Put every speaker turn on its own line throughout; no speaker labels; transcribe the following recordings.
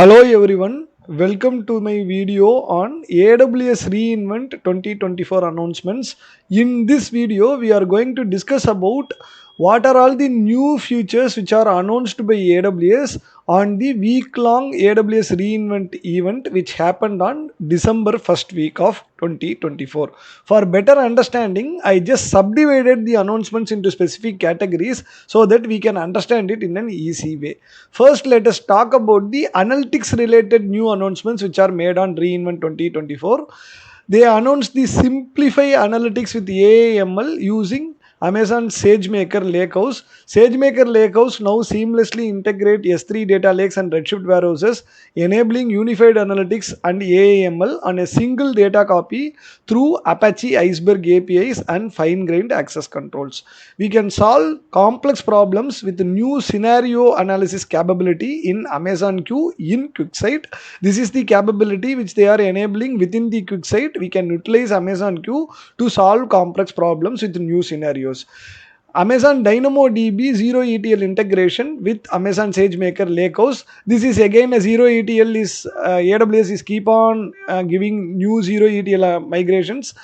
Hello everyone, welcome to my video on AWS Reinvent 2024 announcements. In this video, we are going to discuss about what are all the new features which are announced by AWS on the week-long AWS Reinvent event which happened on December 1st week of 2024. For better understanding, I just subdivided the announcements into specific categories so that we can understand it in an easy way. First, let us talk about the analytics related new announcements which are made on Reinvent 2024. They announced the Simplify Analytics with AAML using Amazon SageMaker Lakehouse. SageMaker Lakehouse now seamlessly integrate S3 data lakes and Redshift warehouses, enabling unified analytics and AAML on a single data copy through Apache Iceberg APIs and fine-grained access controls. We can solve complex problems with new scenario analysis capability in Amazon Q in QuickSight. This is the capability which they are enabling within the QuickSight. We can utilize Amazon Q to solve complex problems with new scenarios. Amazon DynamoDB zero ETL integration with Amazon SageMaker Lakehouse. This is again a zero ETL is AWS is keep on giving new zero ETL migrations.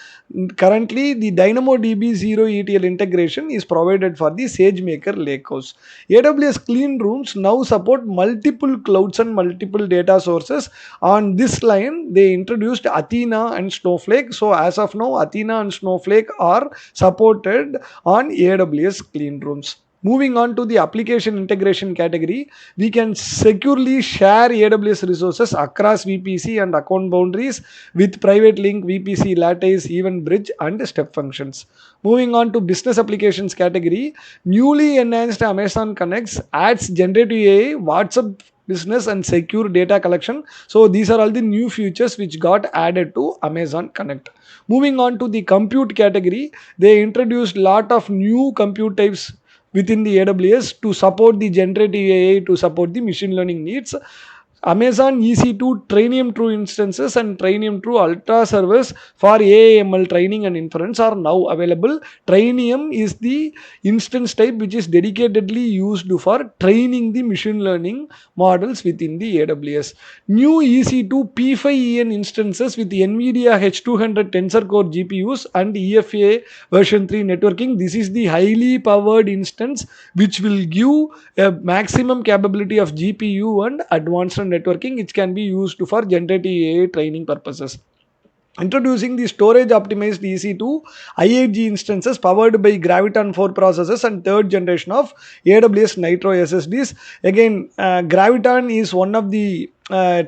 Currently, the DynamoDB zero ETL integration is provided for the SageMaker Lakehouse. AWS Clean Rooms now support multiple clouds and multiple data sources. On this line, they introduced Athena and Snowflake. So as of now, Athena and Snowflake are supported on AWS Clean Rooms. Moving on to the application integration category, we can securely share AWS resources across VPC and account boundaries with private link, VPC, lattice, event bridge, and step functions. Moving on to business applications category, newly enhanced Amazon Connects adds generative AI, WhatsApp business, and secure data collection. So these are all the new features which got added to Amazon Connect. Moving on to the compute category, they introduced lot of new compute types within the AWS to support the generative AI, to support the machine learning needs. Amazon EC2 Trainium True instances and Trainium True Ultra servers for AAML training and inference are now available. Trainium is the instance type which is dedicatedly used for training the machine learning models within the AWS. New EC2 P5EN instances with NVIDIA H200 Tensor Core GPUs and EFA version 3 networking. This is the highly powered instance which will give a maximum capability of GPU and advanced networking, which can be used for generative AI training purposes. Introducing the storage optimized EC2 I8G instances powered by Graviton 4 processors and third generation of AWS Nitro SSDs. Again, Graviton is one of the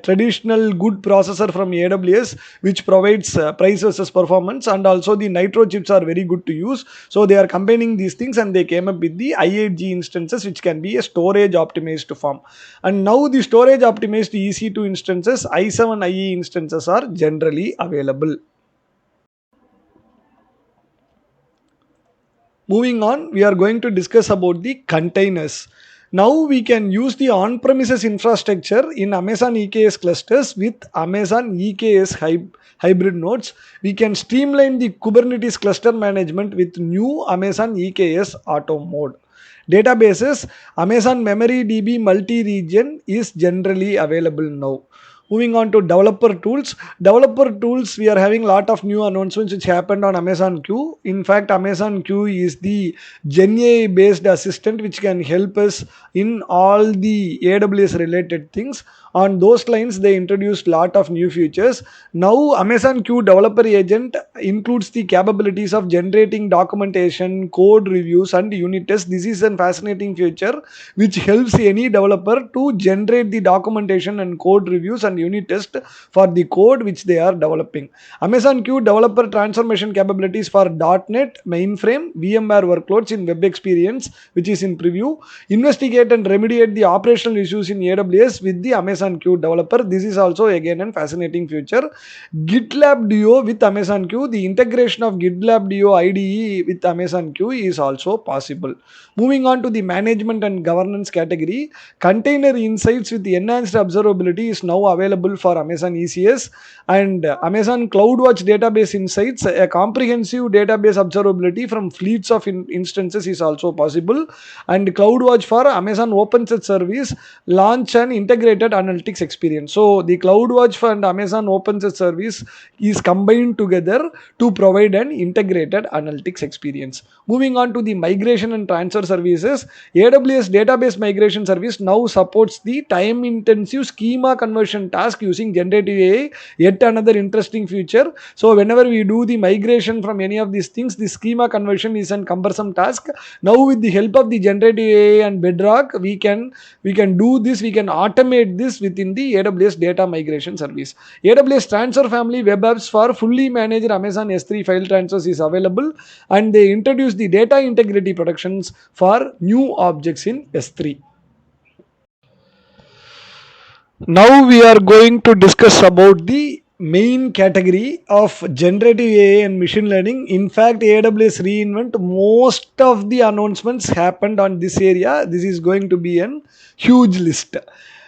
traditional good processor from AWS which provides price versus performance, and also the Nitro chips are very good to use. So they are combining these things and they came up with the I8G instances which can be a storage optimized form. And now the storage optimized EC2 instances, i7-IE instances are generally available. Moving on, we are going to discuss about the containers. Now we can use the on-premises infrastructure in Amazon EKS clusters with Amazon EKS hybrid nodes. We can streamline the Kubernetes cluster management with new Amazon EKS auto mode. Databases, Amazon MemoryDB multi-region is generally available now. Moving on to developer tools. Developer tools, we are having a lot of new announcements which happened on Amazon Q. In fact, Amazon Q is the Gen AI based assistant which can help us in all the AWS related things. On those lines, they introduced a lot of new features. Now, Amazon Q Developer Agent includes the capabilities of generating documentation, code reviews, and unit tests. This is a fascinating feature which helps any developer to generate the documentation and code reviews and unit test for the code which they are developing. Amazon Q Developer Transformation capabilities for .NET, mainframe, VMware workloads in web experience, which is in preview. Investigate and remediate the operational issues in AWS with the Amazon Q Developer. This is also again a fascinating feature. GitLab Duo with Amazon Q. The integration of GitLab Duo IDE with Amazon Q is also possible. Moving on to the management and governance category, container insights with enhanced observability is now available available for Amazon ECS, and Amazon CloudWatch database insights. A comprehensive database observability from fleets of instances is also possible. And CloudWatch for Amazon OpenSearch service launch an integrated analytics experience. So the CloudWatch for and Amazon OpenSearch service is combined together to provide an integrated analytics experience. Moving on to the migration and transfer services, AWS database migration service now supports the time intensive schema conversion task using generative AI, yet another interesting feature. So whenever we do the migration from any of these things, the schema conversion is an cumbersome task. Now with the help of the generative AI and Bedrock, we can do this, we can automate this within the AWS data migration service. AWS transfer family web apps for fully managed Amazon S3 file transfers is available, and they introduce the data integrity protections for new objects in S3. Now we are going to discuss about the main category of generative AI and machine learning. In fact, AWS reInvent, most of the announcements happened on this area. This is going to be an huge list.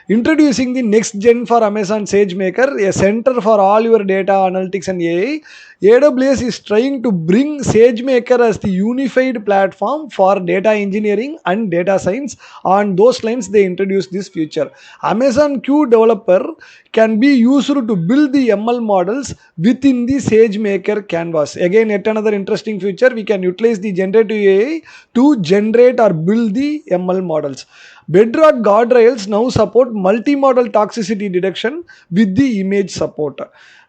Introducing the next gen for Amazon SageMaker, a center for all your data analytics and AI. AWS is trying to bring SageMaker as the unified platform for data engineering and data science. On those lines, they introduced this feature. Amazon Q developer can be used to build the ML models within the SageMaker canvas. Again, yet another interesting feature. We can utilize the generative AI to generate or build the ML models. Bedrock guardrails now support multi-model toxicity detection with the image support.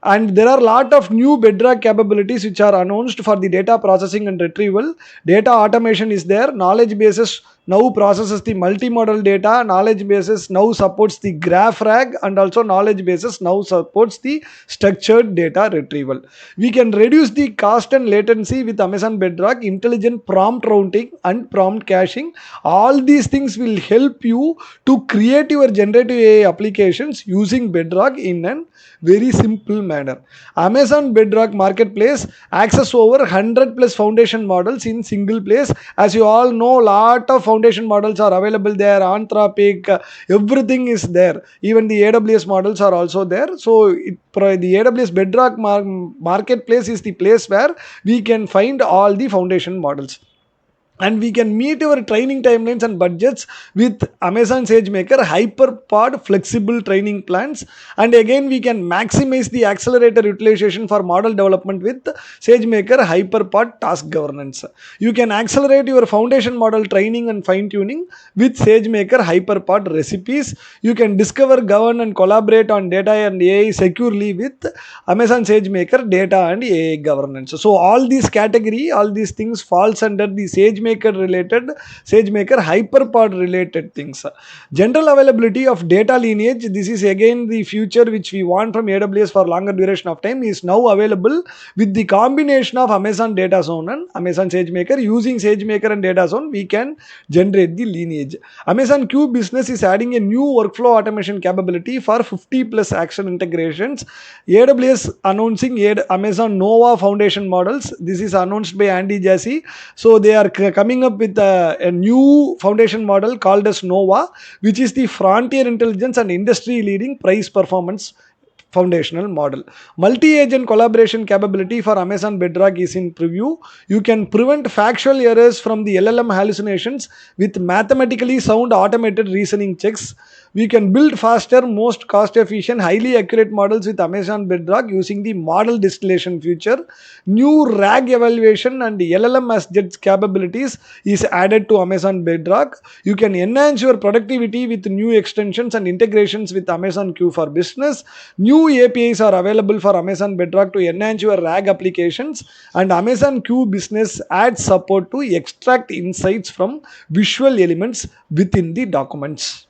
And there are a lot of new Bedrock capabilities which are announced for the data processing and retrieval. Data automation is there. Knowledge bases now processes the multi-model data. Knowledge bases now supports the graph rag, and also knowledge bases now supports the structured data retrieval. We can reduce the cost and latency with Amazon Bedrock, intelligent prompt routing and prompt caching. All these things will help you to create your generative AI applications using Bedrock in a very simple manner. Amazon Bedrock Marketplace access over 100 plus foundation models in single place. As you all know, lot of foundation models are available there. Anthropic, everything is there. Even the AWS models are also there. So the AWS Bedrock Marketplace is the place where we can find all the foundation models, and we can meet our training timelines and budgets with Amazon SageMaker hyperpod flexible training plans. And again, we can maximize the accelerator utilization for model development with SageMaker hyperpod task governance. You can accelerate your foundation model training and fine tuning with SageMaker hyperpod recipes. You can discover, govern and collaborate on data and AI securely with Amazon SageMaker data and AI governance. So all these things falls under the SageMaker hyperpod related things. General availability of data lineage, this is again the future which we want from AWS for longer duration of time, is now available with the combination of Amazon Data Zone and Amazon SageMaker. Using SageMaker and Data Zone, we can generate the lineage. Amazon Q Business is adding a new workflow automation capability for 50 plus action integrations. AWS announcing Amazon Nova foundation models. This is announced by Andy Jassy. So they are coming up with a new foundation model called as Nova, which is the frontier intelligence and industry leading price performance foundational model. Multi-agent collaboration capability for Amazon Bedrock is in preview. You can prevent factual errors from the LLM hallucinations with mathematically sound automated reasoning checks. We can build faster, most cost efficient, highly accurate models with Amazon Bedrock using the model distillation feature. New RAG evaluation and LLM as judge capabilities is added to Amazon Bedrock. You can enhance your productivity with new extensions and integrations with Amazon Q for Business. New APIs are available for Amazon Bedrock to enhance your RAG applications, and Amazon Q Business adds support to extract insights from visual elements within the documents.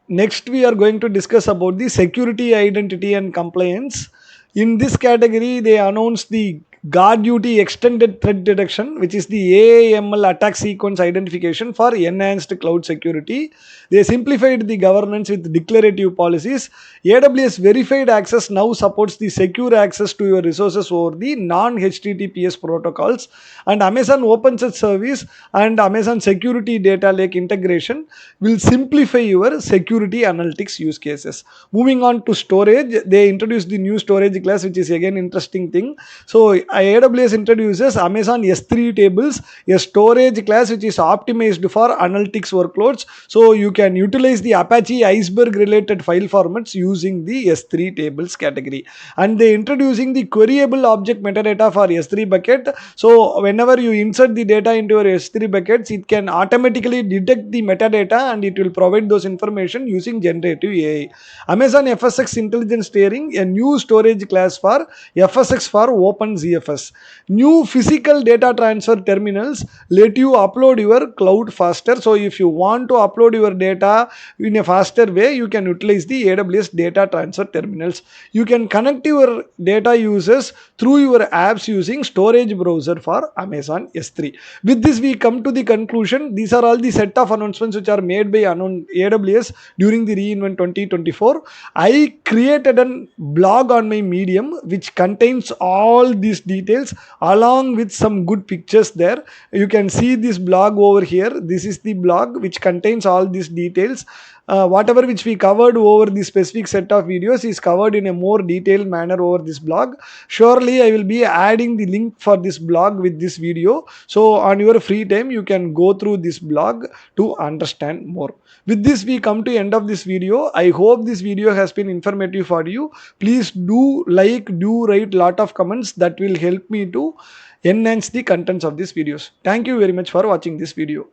Next, we are going to discuss about the security, identity, and compliance. In this category, they announced the guard duty extended threat detection, which is the AAML attack sequence identification for enhanced cloud security. They simplified the governance with declarative policies. AWS verified access now supports the secure access to your resources over the non-HTTPS protocols, and Amazon OpenSearch service and Amazon security data lake integration will simplify your security analytics use cases. Moving on to storage, they introduced the new storage class, which is again interesting thing. So AWS introduces Amazon S3 tables, a storage class which is optimized for analytics workloads. So you can utilize the Apache Iceberg related file formats using the S3 tables category. And they introducing the queryable object metadata for S3 bucket. So whenever you insert the data into your S3 buckets, it can automatically detect the metadata and it will provide those information using generative AI. Amazon FSx intelligent steering, a new storage class for FSx for OpenZFS. New physical data transfer terminals let you upload your cloud faster. So if you want to upload your data in a faster way, you can utilize the AWS data transfer terminals. You can connect your data users through your apps using storage browser for Amazon S3. With this, we come to the conclusion. These are all the set of announcements which are made by AWS during the reInvent 2024. I created a blog on my Medium which contains all these details along with some good pictures there. You can see this blog over here. This is the blog which contains all these details. Whatever which we covered over the specific set of videos is covered in a more detailed manner over this blog. Surely I will be adding the link for this blog with this video. So on your free time, you can go through this blog to understand more. With this, we come to end of this video. I hope this video has been informative for you. Please do like, do write lot of comments that will help me to enhance the contents of these videos. Thank you very much for watching this video.